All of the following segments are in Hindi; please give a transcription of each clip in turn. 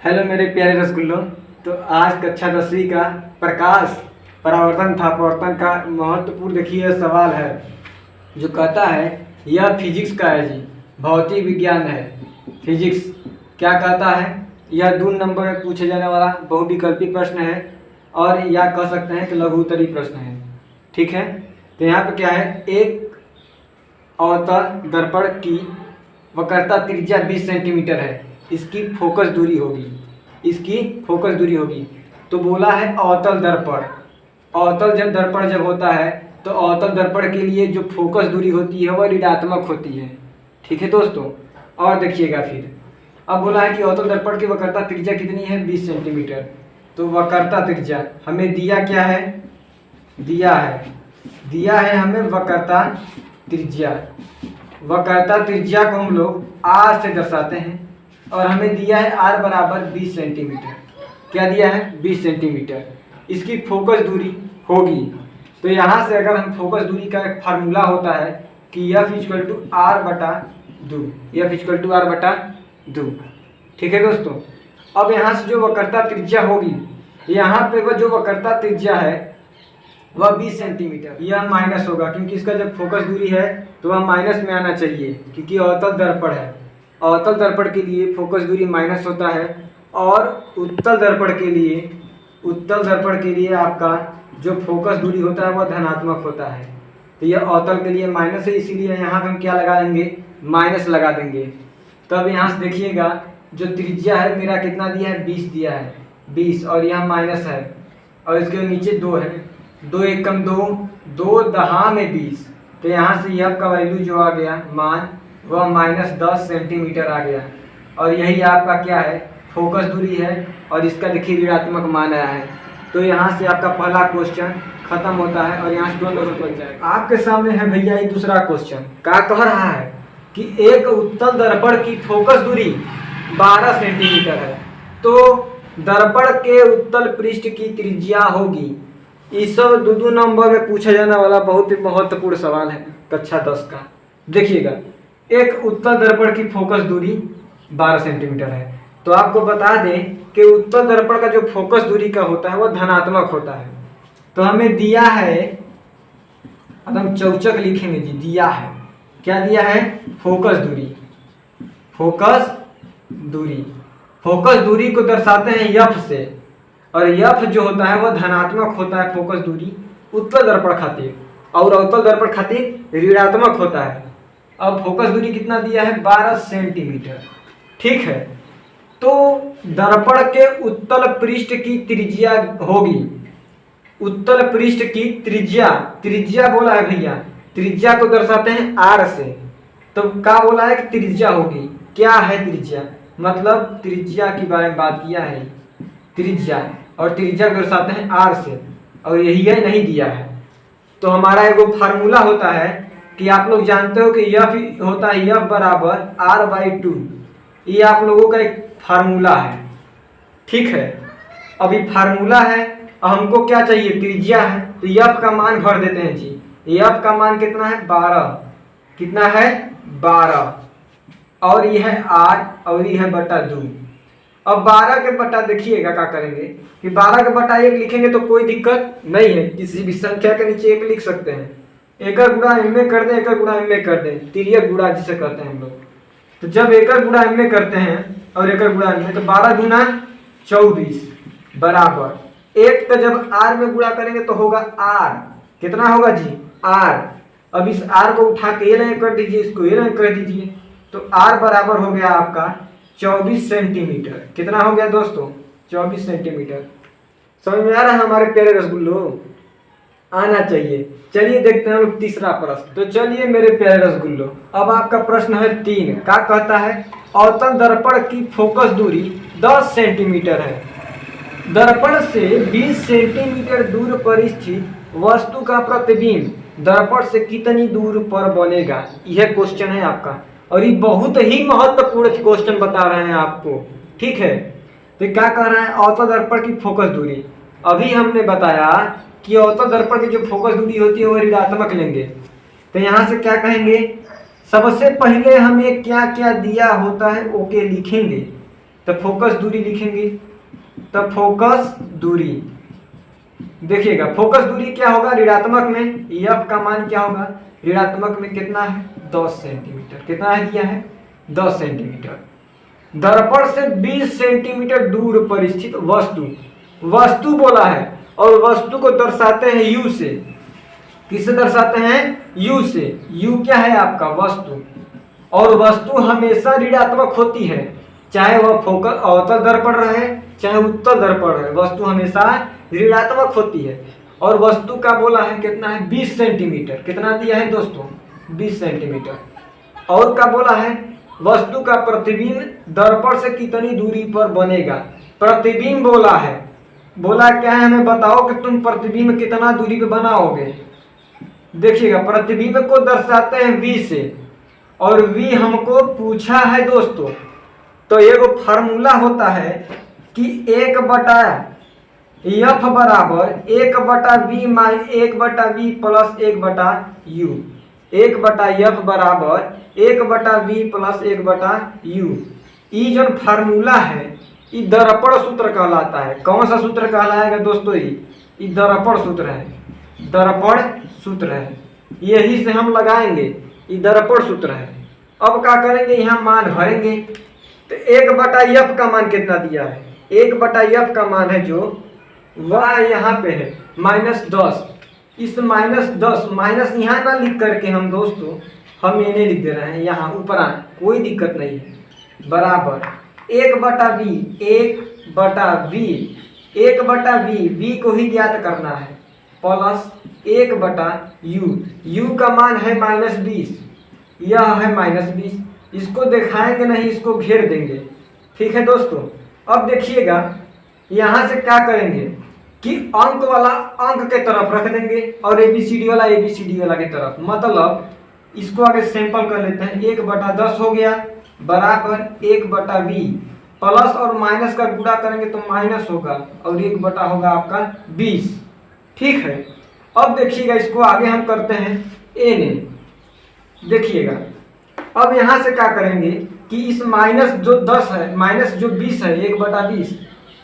हेलो मेरे प्यारे रसगुल्लों। तो आज कक्षा 10वीं का प्रकाश परावर्तन था परावर्तन का महत्वपूर्ण देखिए सवाल है जो कहता है यह फिजिक्स का है जी, भौतिक विज्ञान है। फिजिक्स क्या कहता है, यह 2 नंबर में पूछे जाने वाला बहुविकल्पी प्रश्न है और या कह सकते हैं कि लघु उत्तरीय प्रश्न है। ठीक है, तो यहाँ पे क्या है, एक अवतल दर्पण की वक्रता त्रिज्या 20 सेंटीमीटर है, इसकी फोकस दूरी होगी। तो बोला है अवतल दर्पण, अवतल जब दर्पण जब होता है तो अवतल दर्पण के लिए जो फोकस दूरी होती है वह ऋणात्मक होती है। ठीक है दोस्तों, और देखिएगा फिर अब बोला है कि अवतल दर्पण की वक्रता त्रिज्या कितनी है, 20 सेंटीमीटर। तो वक्रता त्रिज्या हमें दिया क्या है, दिया है हमें वक्रता त्रिज्या। वक्रता त्रिज्या को हम लोग r से दर्शाते हैं और हमें दिया है r बराबर 20 सेंटीमीटर। क्या दिया है, 20 सेंटीमीटर। इसकी फोकस दूरी होगी, तो यहाँ से अगर हम फोकस दूरी का एक फार्मूला होता है कि F = r/2। ठीक है दोस्तों, अब यहाँ से जो वक्रता त्रिज्या होगी, यहाँ पे वह जो वक्रता त्रिज्या है वह 20 सेंटीमीटर, यह माइनस होगा क्योंकि इसका जब फोकस दूरी है तो वह माइनस में आना चाहिए क्योंकि अवतल दर्पण है। अवतल दर्पण के लिए फोकस दूरी माइनस होता है और उत्तल दर्पण के लिए आपका जो फोकस दूरी होता है वह धनात्मक होता है। तो यह अवतल के लिए माइनस है, इसीलिए यहाँ पे हम क्या लगा देंगे, माइनस लगा देंगे। तब यहाँ से देखिएगा जो त्रिज्या है मेरा कितना दिया है, 20 दिया है, 20 और यहाँ माइनस है और इसके नीचे 2 है, 2 एकम 2, 2 दहा में 20। तो यहाँ से यह का वैल्यू जो आ गया मान वह -10 सेंटीमीटर आ गया और यही आपका क्या है, फोकस दूरी है और इसका देखिए ऋणात्मक मान आया है। तो यहाँ से आपका पहला क्वेश्चन खत्म होता है और यहाँ से 2 नंबर बच जाएगा। आपके सामने है भैया ये दूसरा क्वेश्चन, क्या कह रहा है कि एक उत्तल दर्पण की फोकस दूरी 12 सेंटीमीटर है, तो दर्पण के उत्तल पृष्ठ की त्रिज्या होगी। ये सब 2 नंबर में पूछा जाने वाला बहुत ही महत्वपूर्ण सवाल है कक्षा 10 का। देखिएगा, एक उत्तल दर्पण की फोकस दूरी 12 सेंटीमीटर है, तो आपको बता दें कि उत्तल दर्पण का जो फोकस दूरी का होता है वह धनात्मक होता है। तो हमें दिया है, अब हम चौचक लिखेंगे जी, दिया है, क्या दिया है, फोकस दूरी को दर्शाते हैं F से और F जो होता है वह धनात्मक होता है फोकस दूरी उत्तल दर्पण खातिर और अवतल दर्पण खातिर ऋणात्मक होता है। अब फोकस दूरी कितना दिया है, 12 सेंटीमीटर। ठीक है, तो दर्पण के उत्तल पृष्ठ की त्रिज्या होगी, उत्तल पृष्ठ की त्रिज्या बोला है भैया, त्रिज्या को दर्शाते हैं r से। तो क्या बोला है कि त्रिज्या होगी, क्या है त्रिज्या, मतलब त्रिज्या के बारे में बात किया है, त्रिज्या, और त्रिज्या को दर्शाते हैं r से और यही है, नहीं दिया है। तो हमारा एगो फार्मूला होता है कि आप लोग जानते हो कि F होता है F बराबर r/2। ये आप लोगों का एक फार्मूला है। ठीक है, अभी फार्मूला है और हमको क्या चाहिए, त्रिज्या है, तो F का मान भर देते हैं जी। F का मान कितना है, 12, कितना है, 12 और यह है 8 और यह है /2। अब 12 के बटा देखिएगा क्या करेंगे कि 12 के बटा 1 लिखेंगे तो कोई दिक्कत नहीं है, किसी भी संख्या के नीचे 1 लिख सकते हैं। एकड़ गुणा m में कर दें, एकड़ गुणा m में कर दें, तिर्यक गुणा जिसे कहते हैं हम लोग। तो जब एकड़ गुणा m में करते हैं और एकड़ गुणा m में, तो 12 गुना 24 बराबर 1 का जब r में गुणा करेंगे तो होगा r, कितना होगा जी, r। अब इस r को उठा के ये लाइन कर दीजिए, इसको ये लाइन कर दीजिए, तो r बराबर हो गया आपका 24 सेंटीमीटर। कितना हो गया दोस्तों, 24 सेंटीमीटर। समझ में आ रहा है हमारे प्यारे रसगुल्लो, आना चाहिए। चलिए देखते हैं हम लोग तीसरा प्रश्न। तो चलिए मेरे प्यारे रसगुल्लो, अब आपका प्रश्न है 3, क्या कहता है, अवतल दर्पण की फोकस दूरी 10 सेंटीमीटर है, दर्पण से 20 सेंटीमीटर दूर पर स्थित वस्तु का प्रतिबिंब दर्पण से कितनी दूर पर बनेगा। यह क्वेश्चन है आपका और ये बहुत ही महत्वपूर्ण क्वेश्चन बता रहे हैं आपको। ठीक है, तो क्या कह रहा है, अवतल दर्पण की फोकस दूरी। अभी हमने बताया कि अवतल दर्पण की जो फोकस दूरी होती है वह ऋणात्मक लेंगे। तो यहाँ से क्या कहेंगे, सबसे पहले हमें क्या क्या दिया होता है ओके लिखेंगे। तो फोकस दूरी लिखेंगे। तो फोकस दूरी देखिएगा, फोकस दूरी क्या होगा ऋणात्मक में, एफ का मान क्या होगा ऋणात्मक में कितना है 10 सेंटीमीटर। कितना है दिया है 10 सेंटीमीटर। दर्पण से 20 सेंटीमीटर दूर पर स्थित वस्तु, वस्तु बोला है और वस्तु को दर्शाते हैं यू से। किससे दर्शाते हैं यू से। यू क्या है आपका वस्तु, और वस्तु हमेशा ऋणात्मक होती है, चाहे वह फोकस अवतल दर्पण रहे चाहे उत्तल दर्पण रहे, वस्तु हमेशा ऋणात्मक होती है। और वस्तु का बोला है कितना है 20 सेंटीमीटर। कितना दिया है दोस्तों 20 सेंटीमीटर। और का बोला है वस्तु का प्रतिबिंब दर्पण से कितनी दूरी पर बनेगा। प्रतिबिंब बोला है, बोला क्या है हमें बताओ कि तुम प्रतिबिंब कितना दूरी पे बनाओगे। देखिएगा प्रतिबिंब को दर्शाते हैं v से, और v हमको पूछा है दोस्तों। तो एगो फार्मूला होता है कि 1/f बराबर 1/v minus 1/v plus 1/u। 1/f बराबर 1/v प्लस 1/u। ये जो फार्मूला है ये दर्पण सूत्र कहलाता है। कौन सा सूत्र कहलाएगा दोस्तों, ये दर्पण सूत्र है। दर्पण सूत्र है, यही से हम लगाएंगे, ये दर्पण सूत्र है। अब क्या करेंगे यहाँ मान भरेंगे। तो 1/f का मान कितना दिया है 1/f का मान है जो वह यहाँ पे है -10। इस -10 माइनस यहाँ ना लिख करके हम दोस्तों हम ये नहीं लिख दे रहे हैं, यहाँ ऊपर आए कोई दिक्कत नहीं है। बराबर 1/v 1/v v को ही ज्ञात करना है प्लस 1/u। u का मान है -20, यह है -20। इसको दिखाएंगे नहीं, इसको घेर देंगे। ठीक है दोस्तों। अब देखिएगा यहाँ से क्या करेंगे कि अंक वाला अंक के तरफ रख देंगे और ABCD वाला ABCD वाला की तरफ। मतलब इसको आगे सैंपल कर लेते हैं। 1/10 हो गया बराबर 1/v प्लस और माइनस का गुणा करेंगे तो माइनस होगा और 1 होगा आपका 20। ठीक है। अब देखिएगा इसको आगे हम करते हैं n। देखिएगा अब यहाँ से क्या करेंगे कि इस माइनस जो 10 है माइनस जो 20 है 1/20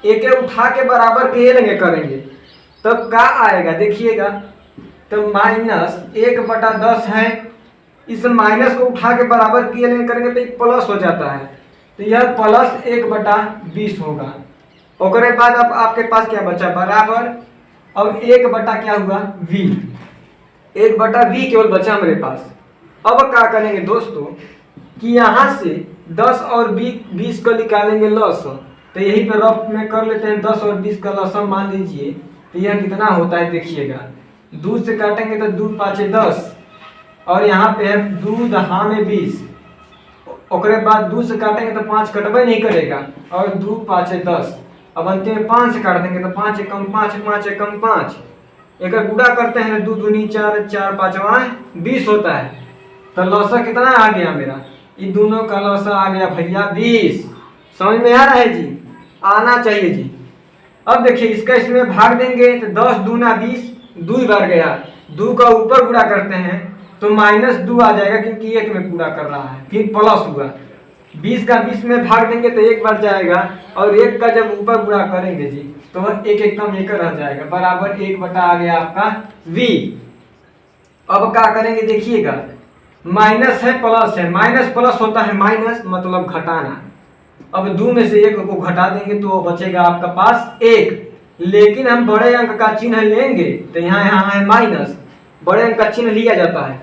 एक उठा के बराबर के लेंगे करेंगे तब क्या आएगा देखिएगा। तो -1/10 है, इस माइनस को उठा के बराबर के लेंगे करेंगे तो एक प्लस हो जाता है। तो यह प्लस 1/20 होगा। और बाद अब आपके पास क्या बचा बराबर, अब 1 क्या हुआ v, 1/v केवल बचा मेरे पास। अब क्या करेंगे दोस्तों कि यहाँ से 10 और 20 को निकालेंगे लस। तो यही पे रफ में कर लेते हैं 10 और 20 का लसम मान लीजिए। तो यह कितना होता है देखिएगा, 2 से काटेंगे तो 2 5 10 और यहाँ पे है 2 दहा में 20। और बाद 2 से काटेंगे तो 5 कटबे नहीं करेगा और 2 5 10। अब अंत में 5 से काट देंगे तो 5 एकम 5 5 एकम 5। एक गुणा करते हैं 2 दूनी 4 4 5 20 होता है। तो लौसा कितना आ गया मेरा, ये दोनों का लौसा आ गया भैया 20। समझ में आ रहा है जी, आना चाहिए जी। अब देखिए इसका इसमें भाग देंगे तो 10 दूना 20, 2 बार गया, 2 का ऊपर गुणा करते हैं तो -2 आ जाएगा क्योंकि 1 में पूरा कर रहा है, फिर प्लस हुआ। 20 का 20 में भाग देंगे तो 1 बार जाएगा और 1 का जब ऊपर गुणा करेंगे जी तो वह 1 एकदम 1 रह जाएगा बराबर 1 आ गया आपका v। अब क्या करेंगे देखिएगा, माइनस है प्लस है, माइनस प्लस होता है माइनस मतलब घटाना। अब 2 में से 1 को घटा देंगे तो बचेगा आपका पास 1। लेकिन हम बड़े अंक का चिन्ह लेंगे तो यहाँ है माइनस, बड़े अंक का चिन्ह लिया जाता है।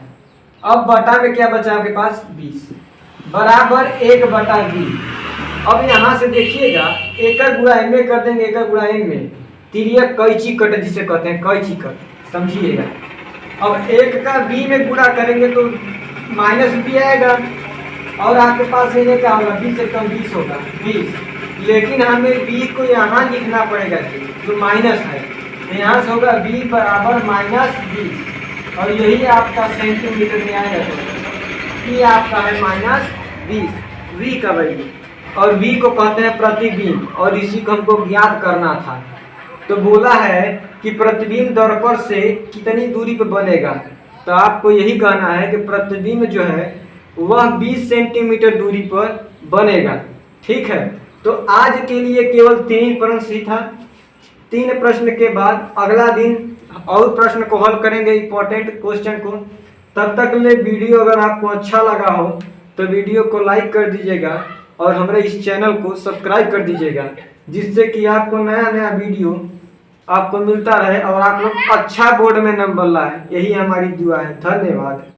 अब बटा में क्या बचा आपके पास 20 बराबर 1/v। अब यहाँ से देखिएगा एक गुणा n में कर देंगे, एक गुणा n में तिर्यक कैंची कट जिसे कहते हैं कैंची कट, समझिएगा। अब 1 का v में गुणा करेंगे तो -v आएगा और आपके पास ये क्या होगा 20 से कम 20 होगा 20। लेकिन हमें v को यहाँ लिखना पड़ेगा जी जो माइनस है, तो यहाँ से होगा v बराबर -20 और यही आपका सेंटीमीटर में आएगा। तो ये आपका है -20 v का वैल्यू, और v को कहते हैं प्रतिबिंब और इसी को हमको ज्ञात करना था। तो बोला है कि प्रतिबिंब दर्पण से कितनी दूरी पर बनेगा, तो आपको यही कहना है कि प्रतिबिंब जो है वह 20 सेंटीमीटर दूरी पर बनेगा। ठीक है। तो आज के लिए केवल 3 प्रश्न ही था। 3 प्रश्न के बाद अगला दिन और प्रश्न को हल करेंगे, इंपॉर्टेंट क्वेश्चन को। तब तक ले वीडियो अगर आपको अच्छा लगा हो तो वीडियो को लाइक कर दीजिएगा और हमारे इस चैनल को सब्सक्राइब कर दीजिएगा, जिससे कि आपको नया नया वीडियो आपको मिलता रहे और आप लोग अच्छा बोर्ड में नंबर लाए। यही हमारी दुआ है। धन्यवाद।